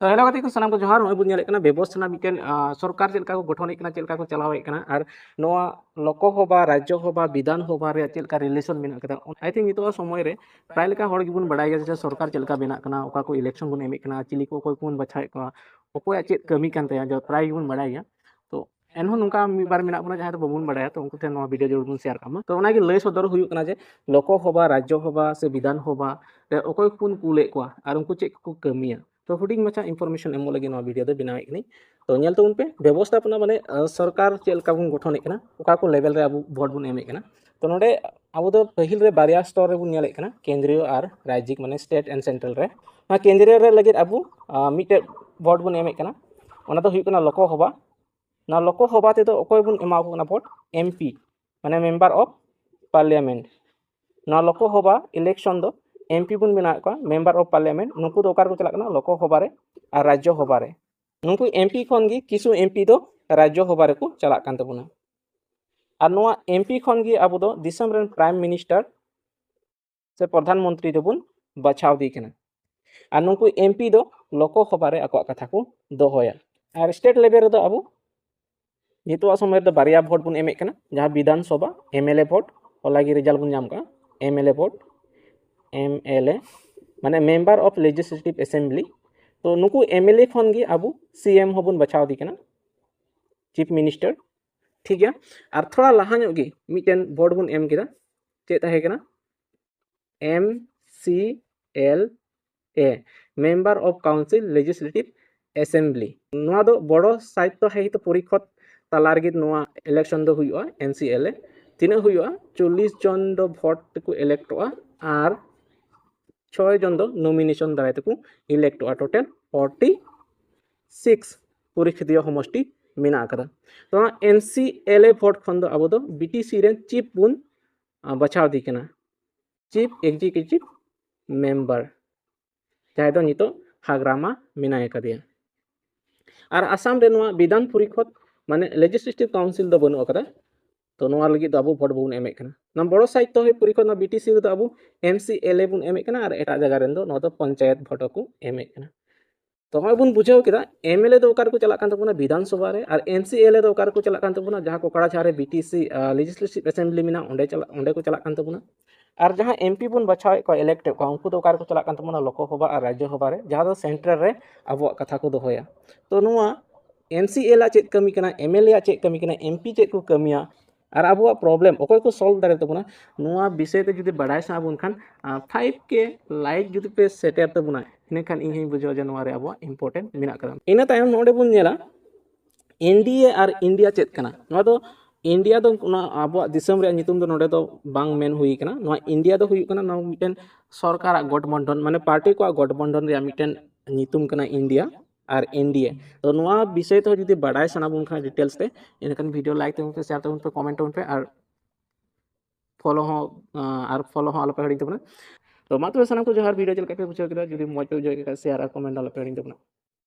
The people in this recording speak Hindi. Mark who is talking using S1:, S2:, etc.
S1: तो हेलो गति को सामान को जोहार नॉय बुन नेलेक व्यवस्था मिटेन सरकार चेलका को गठन चेलका को चलावे आर नोआ लोकसभा राज्यसभा विधानसभा रे चेलका रिलेशन मेना कदा आई थिंक नितो समय रे प्राय लेका हड़ गिबुन बडाय जे सरकार चेलका बेना कना ओका को इलेक्शन बुन एमिक कना चिली को कोई बुन बछाय को ओकोया चेत कमी कान तया जो प्राय गिबुन बडाय गया तो एनहो नुका मी बार मेना बना जहां तो बबुन बडाया तो उनको नो वीडियो जरूर बुन शेयर कामा तो ओना गे लय सदर हुयु कना जे लोकसभा राज्यसभा से विधानसभा रे ओकोय पुन कुले को आर उनको चेक को कमिया तो हुडिंग मचा इनफॉरमेशन एमो लगी नो वीडियो दे बनावे कनी तो नेल तो उनपे व्यवस्थापना माने सरकार चेलका बुन गठन कना ओका को लेवल रे अब वोट बुन एमे कना तो नोडे अब दो पहिल रे बारिया स्तर रे बुन नेले कना केंद्रीय आर राज्यिक माने स्टेट एंड सेंट्रल रे ना केंद्रीय रे लगे अब मिटे वोट बुन एमे कना ओना तो हुई कना लोकसभा ना लोकसभा ते तो ओकोय बुन एमा को ना वोट एमपी माने मेंबर ऑफ पार्लियामेंट ना लोकसभा इलेक्शन दो एमपी बुन बना को मेंबर ऑफ पार्लियामेंट नुकु दो को चला लोकसभा रे और राज्यसभा रे नुकु एमपी खन गी किसु एमपी दो राज्यसभा रे को चला कान तबुना और नोआ एमपी खन गी अब दो दिसम रे प्राइम मिनिस्टर से प्रधानमंत्री दबुन बचाव दी कना और नुकु एमपी दो लोकसभा रे आको कथा को दोहोया और स्टेट लेवल रे दो अब नितो समय दो बारिया वोट बुन एमे कना जहां विधानसभा एमएलए वोट ओलागी रिजल्ट बुन जाम का एमएलए वोट एमएलए माने मेंबर ऑफ लेजिस्लेटिव असेंबली तो नुकु एमएलए खन गी अब सीएम होबुन बचाव दी कना चीफ मिनिस्टर ठीक है और थोड़ा लहा ᱧᱚᱜ गी मिटेन वोट बुन एम केदा चे ताहे कना M C L A member of council legislative assembly नोआ दो बड़ो साइज तो है तो परिखत ताला रे नोआ इलेक्शन दो हुआ एमसीएलए तिना हुआ 40 जन दो वोट को इलेक्टोआ और 6 जन दो नॉमिनेशन दाराय तको इलेक्टोआ टोटल 46 परीक्षित समष्टि मेना कदा तो एमसीएलए वोट खन दो अब दो बीटीसी रे चीफ बुन बचाव दी कना चीफ एग्जीक्यूटिव मेंबर जहां दो नितो हाग्रामा मेना कदिया और आसाम रे नोआ विधान परिषद माने लेजिस्लेटिव काउंसिल दो बनु कदा तो नोआ लगी दो अब वोट बुन एमे कना ना बड़ो साइज तो परिषद ना बीटीसी रे दो अब एमसीएलए बुन एमे कना और एटा जगह रेन दो नो दो पंचायत वोट को एमे कना तो हम बुन बुझाव केदा एमएलए दो ओकार को चला कान तबुना विधानसभा रे और एमसीएलए दो ओकार को चला कान तबुना जहां को कड़ा छारे बीटीसी लेजिस्लेटिव असेंबली मिना ओंडे को चला कान तबुना और जहां एमपी बुन बचाव को इलेक्ट को उनको दो ओकार को चला कान तबुना लोकसभा और राज्यसभा रे जहां दो सेंट्रल रे अब कथा को दोहोया तो नुआ एमसीएल चेक कमी कना एमएलए चेक कमी कना एमपी चेक को कमिया और अब प्रॉब्लम अकोय को सॉल्व दारे तबुना नुआ विषय ते जुदी बडाय सा बुन खान 5k लाइक जुदी पे सेटर तबुना इने खान इन बुझो जे नुआ रे अब इंपोर्टेंट मिना कदा इना तायम नोडे बुन नेला एनडीए और इंडिया चेक कना नुआ दो इंडिया दो अब दिसम रे नितुम दो नोडे दो बांग मेन हुई कना नुआ इंडिया दो हुई कना नो मिटेन सरकार गठबंधन माने पार्टी को गठबंधन रे मिटेन नितुम कना इंडिया और एनडीए तो नुआ विषय तो जुदी बडाय सना बुन खान डिटेल्स ते इनकन वीडियो लाइक ते उनपे शेयर ते उनपे कमेंट ते उनपे और फॉलो हो आलोपे हडिंग तबना तो मा तो सना को जोहार वीडियो चल के बुझाव केदा जुदी मज पे बुझाव के शेयर और कमेंट आलोपे हडिंग तबना।